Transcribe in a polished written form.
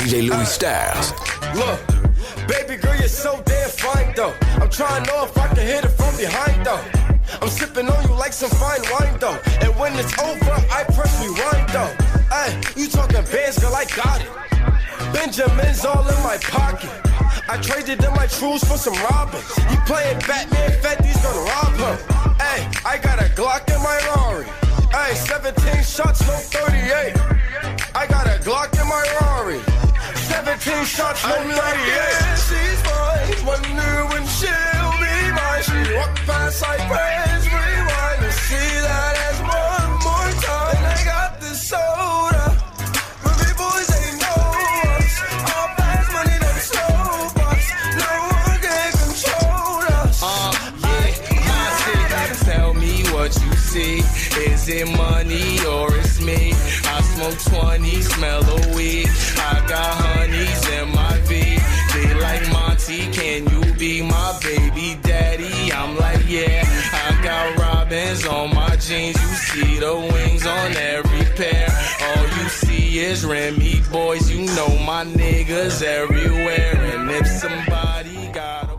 DJ Louis Styles. Look, baby girl, you're so damn fine though. I'm trying to know if I can hit it from behind though. I'm sipping on you like some fine wine though. And when it's over, I press rewind though. Ay, you talking bands, girl, I got it. Benjamin's all in my pocket. I traded in my trues for some robbers. You playing Batman, Fetty's gonna rob her. Ay, I got a Glock in my Rari. Ay, 17 shots, no 38. I got a Glock in my Rari. 17 shots, no 38. Yeah, she's mine. Wonder when she'll be mine. She walked past like praise, rewind to see that as one more time. And I got this soda. But the boys ain't know us. All fast money, them slow bucks. No one can control us. My city, tell me what you see. Is it money or it's me? I smoke 20, smell a weed. I got honeys in my V. They like Monty, can you be my baby daddy? I'm like, yeah. I got robins on my jeans. You see the wings on every pair. All you see is Remy boys. You know my niggas everywhere. And if somebody got